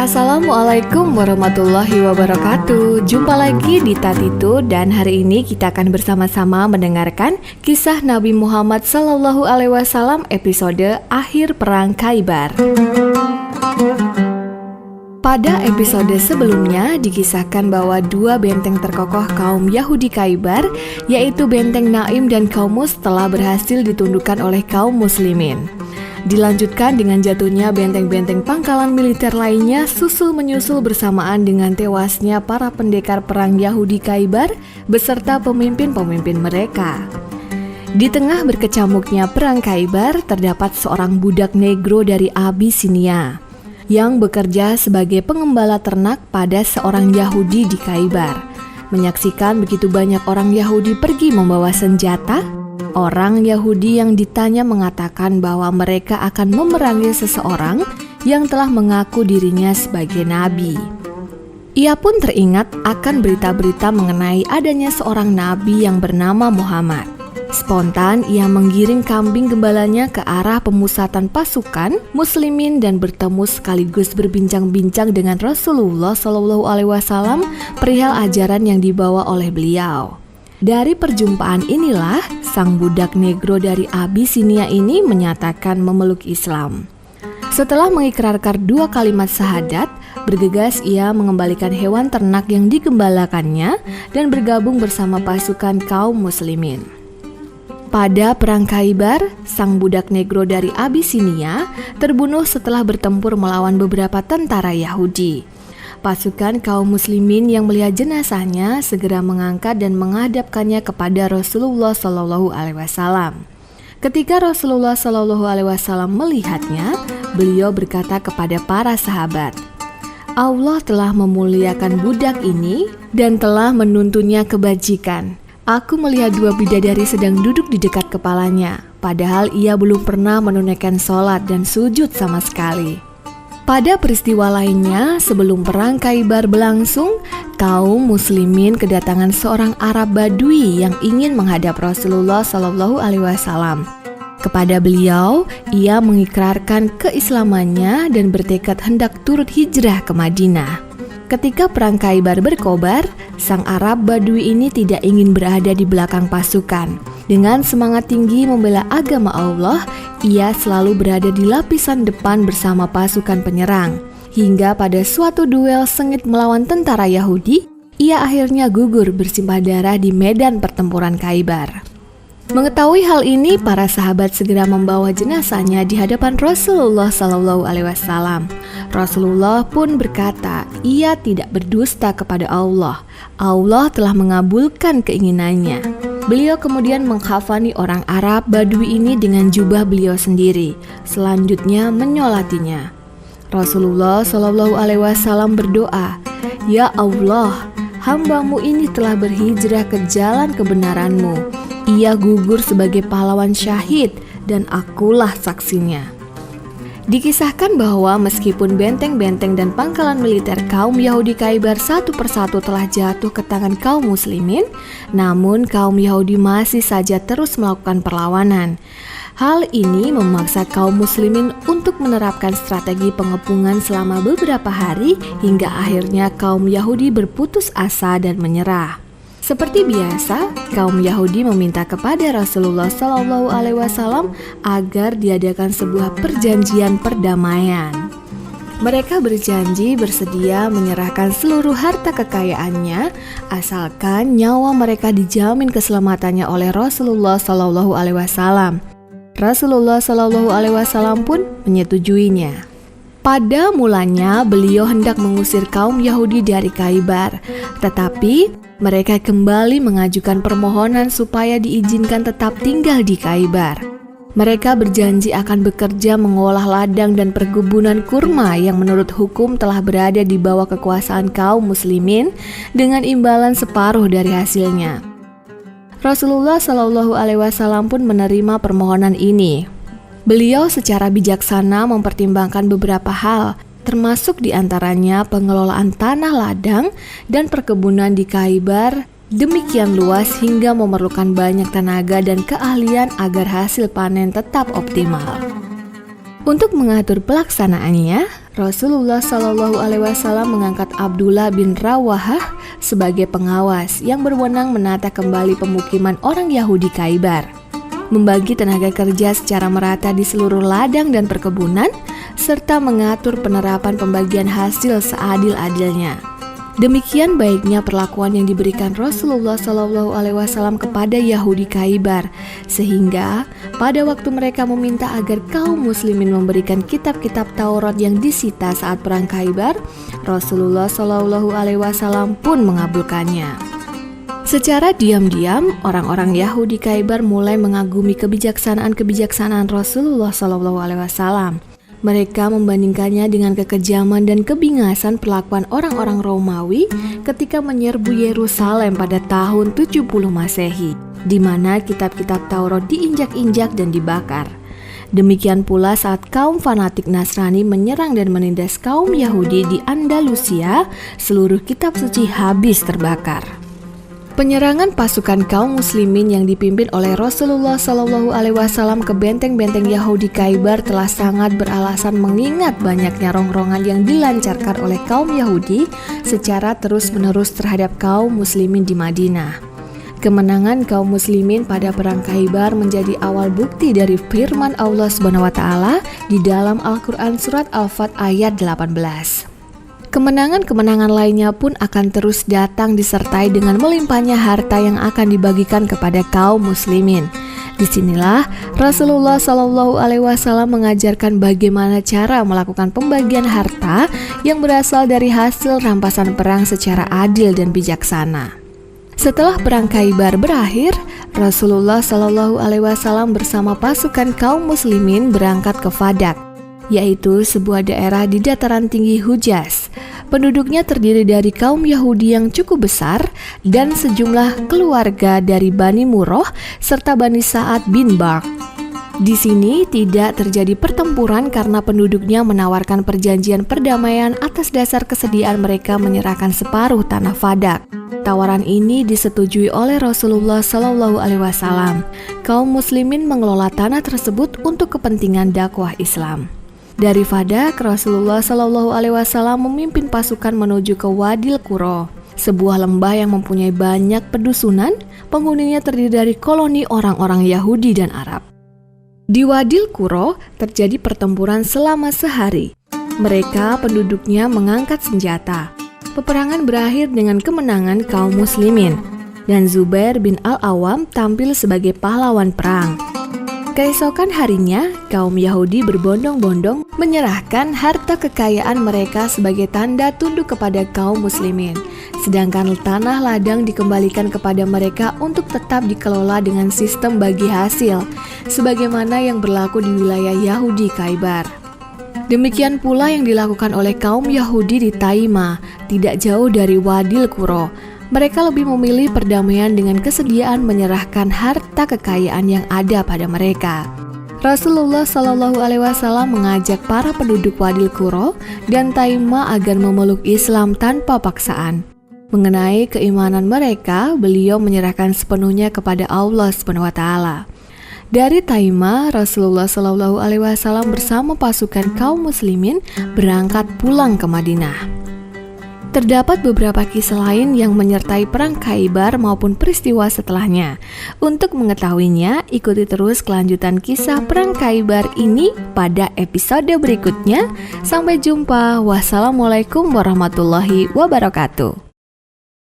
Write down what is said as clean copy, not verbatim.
Assalamualaikum warahmatullahi wabarakatuh. Jumpa lagi di Tatitu dan hari ini kita akan bersama-sama mendengarkan kisah Nabi Muhammad SAW episode Akhir Perang Khaybar. Pada episode sebelumnya dikisahkan bahwa dua benteng terkokoh kaum Yahudi Khaybar, yaitu benteng Naim dan Qaumus, telah berhasil ditundukkan oleh kaum muslimin. Dilanjutkan dengan jatuhnya benteng-benteng pangkalan militer lainnya susul-menyusul bersamaan dengan tewasnya para pendekar perang Yahudi Khaybar beserta pemimpin-pemimpin mereka. Di tengah berkecamuknya perang Khaybar terdapat seorang budak negro dari Abisinia yang bekerja sebagai pengembala ternak pada seorang Yahudi di Khaybar. Menyaksikan begitu banyak orang Yahudi pergi membawa senjata, orang Yahudi yang ditanya mengatakan bahwa mereka akan memerangi seseorang yang telah mengaku dirinya sebagai nabi. Ia pun teringat akan berita-berita mengenai adanya seorang nabi yang bernama Muhammad. Spontan ia menggiring kambing gembalanya ke arah pemusatan pasukan muslimin dan bertemu sekaligus berbincang-bincang dengan Rasulullah SAW perihal ajaran yang dibawa oleh beliau. Dari perjumpaan inilah sang budak negro dari Abisinia ini menyatakan memeluk Islam. Setelah mengikrarkan dua kalimat syahadat, bergegas ia mengembalikan hewan ternak yang digembalakannya dan bergabung bersama pasukan kaum muslimin. Pada perang Khaybar, sang budak negro dari Abisinia terbunuh setelah bertempur melawan beberapa tentara Yahudi. Pasukan kaum muslimin yang melihat jenazahnya segera mengangkat dan menghadapkannya kepada Rasulullah SAW. Ketika Rasulullah SAW melihatnya, beliau berkata kepada para sahabat, "Allah telah memuliakan budak ini dan telah menuntunnya kebajikan. Aku melihat dua bidadari sedang duduk di dekat kepalanya, padahal ia belum pernah menunaikan sholat dan sujud sama sekali." Pada peristiwa lainnya, sebelum perang Khaybar berlangsung, kaum muslimin kedatangan seorang Arab Badui yang ingin menghadap Rasulullah SAW. Kepada beliau, ia mengikrarkan keislamannya dan bertekad hendak turut hijrah ke Madinah. Ketika perang Khaybar berkobar, sang Arab Badui ini tidak ingin berada di belakang pasukan. Dengan semangat tinggi membela agama Allah, ia selalu berada di lapisan depan bersama pasukan penyerang. Hingga pada suatu duel sengit melawan tentara Yahudi, ia akhirnya gugur bersimbah darah di medan pertempuran Khaybar. Mengetahui hal ini, para sahabat segera membawa jenazahnya di hadapan Rasulullah SAW. Rasulullah pun berkata, ia tidak berdusta kepada Allah. Allah telah mengabulkan keinginannya. Beliau kemudian menghafani orang Arab Badui ini dengan jubah beliau sendiri. Selanjutnya menyolatinya. Rasulullah SAW berdoa, "Ya Allah, hamba-Mu ini telah berhijrah ke jalan kebenaran-Mu. Ia gugur sebagai pahlawan syahid dan akulah saksinya." Dikisahkan bahwa meskipun benteng-benteng dan pangkalan militer kaum Yahudi Khaybar satu persatu telah jatuh ke tangan kaum muslimin, namun kaum Yahudi masih saja terus melakukan perlawanan. Hal ini memaksa kaum muslimin untuk menerapkan strategi pengepungan selama beberapa hari hingga akhirnya kaum Yahudi berputus asa dan menyerah. Seperti biasa, kaum Yahudi meminta kepada Rasulullah SAW agar diadakan sebuah perjanjian perdamaian. Mereka berjanji bersedia menyerahkan seluruh harta kekayaannya asalkan nyawa mereka dijamin keselamatannya oleh Rasulullah SAW. Rasulullah SAW pun menyetujuinya. Pada mulanya beliau hendak mengusir kaum Yahudi dari Khaybar, tetapi mereka kembali mengajukan permohonan supaya diizinkan tetap tinggal di Khaybar. Mereka berjanji akan bekerja mengolah ladang dan perkebunan kurma yang menurut hukum telah berada di bawah kekuasaan kaum muslimin dengan imbalan separuh dari hasilnya. Rasulullah SAW pun menerima permohonan ini. Beliau secara bijaksana mempertimbangkan beberapa hal, termasuk diantaranya pengelolaan tanah ladang dan perkebunan di Khaybar demikian luas hingga memerlukan banyak tenaga dan keahlian agar hasil panen tetap optimal. Untuk mengatur pelaksanaannya, Rasulullah Shallallahu Alaihi Wasallam mengangkat Abdullah bin Rawahah sebagai pengawas yang berwenang menata kembali pemukiman orang Yahudi Khaybar, membagi tenaga kerja secara merata di seluruh ladang dan perkebunan, serta mengatur penerapan pembagian hasil seadil-adilnya. Demikian baiknya perlakuan yang diberikan Rasulullah Shallallahu Alaihi Wasallam kepada Yahudi Khaybar, sehingga pada waktu mereka meminta agar kaum muslimin memberikan kitab-kitab Taurat yang disita saat perang Khaybar, Rasulullah Shallallahu Alaihi Wasallam pun mengabulkannya. Secara diam-diam, orang-orang Yahudi Khaybar mulai mengagumi kebijaksanaan Rasulullah Shallallahu Alaihi Wasallam. Mereka membandingkannya dengan kekejaman dan kebingasan perlakuan orang-orang Romawi ketika menyerbu Yerusalem pada tahun 70 Masehi, di mana kitab-kitab Taurat diinjak-injak dan dibakar. Demikian pula saat kaum fanatik Nasrani menyerang dan menindas kaum Yahudi di Andalusia, seluruh kitab suci habis terbakar. Penyerangan pasukan kaum muslimin yang dipimpin oleh Rasulullah Shallallahu Alaihi Wasallam ke benteng-benteng Yahudi Khaybar telah sangat beralasan mengingat banyaknya rongrongan yang dilancarkan oleh kaum Yahudi secara terus-menerus terhadap kaum muslimin di Madinah. Kemenangan kaum muslimin pada perang Khaybar menjadi awal bukti dari firman Allah Subhanahu wa taala di dalam Al-Qur'an surat Al-Fat ayat 18. Kemenangan-kemenangan lainnya pun akan terus datang disertai dengan melimpahnya harta yang akan dibagikan kepada kaum muslimin. Disinilah Rasulullah Shallallahu Alaihi Wasallam mengajarkan bagaimana cara melakukan pembagian harta yang berasal dari hasil rampasan perang secara adil dan bijaksana. Setelah perang Khaybar berakhir, Rasulullah Shallallahu Alaihi Wasallam bersama pasukan kaum muslimin berangkat ke Fadak, yaitu sebuah daerah di dataran tinggi Hujaz. Penduduknya terdiri dari kaum Yahudi yang cukup besar dan sejumlah keluarga dari Bani Murrah serta Bani Sa'ad bin Barq. Di sini tidak terjadi pertempuran karena penduduknya menawarkan perjanjian perdamaian atas dasar kesediaan mereka menyerahkan separuh tanah Fadak. Tawaran ini disetujui oleh Rasulullah Shallallahu Alaihi Wasallam. Kaum muslimin mengelola tanah tersebut untuk kepentingan dakwah Islam. Dari Fadak, Rasulullah Shallallahu Alaihi Wasallam memimpin pasukan menuju ke Wadil Qura, sebuah lembah yang mempunyai banyak pedusunan. Penghuninya terdiri dari koloni orang-orang Yahudi dan Arab. Di Wadil Qura terjadi pertempuran selama sehari. Mereka penduduknya mengangkat senjata. Peperangan berakhir dengan kemenangan kaum muslimin, dan Zubair bin Al-Awwam tampil sebagai pahlawan perang. Keesokan harinya, kaum Yahudi berbondong-bondong menyerahkan harta kekayaan mereka sebagai tanda tunduk kepada kaum muslimin, sedangkan tanah ladang dikembalikan kepada mereka untuk tetap dikelola dengan sistem bagi hasil, sebagaimana yang berlaku di wilayah Yahudi Khaybar. Demikian pula yang dilakukan oleh kaum Yahudi di Taima, tidak jauh dari Wadil Qura. Mereka lebih memilih perdamaian dengan kesediaan menyerahkan harta kekayaan yang ada pada mereka. Rasulullah Shallallahu Alaihi Wasallam mengajak para penduduk Wadil Qura dan Taima agar memeluk Islam tanpa paksaan. Mengenai keimanan mereka, beliau menyerahkan sepenuhnya kepada Allah Subhanahu wa taala. Dari Taima, Rasulullah Shallallahu Alaihi Wasallam bersama pasukan kaum muslimin berangkat pulang ke Madinah. Terdapat beberapa kisah lain yang menyertai perang Khaybar maupun peristiwa setelahnya. Untuk mengetahuinya, ikuti terus kelanjutan kisah perang Khaybar ini pada episode berikutnya. Sampai jumpa. Wassalamualaikum warahmatullahi wabarakatuh.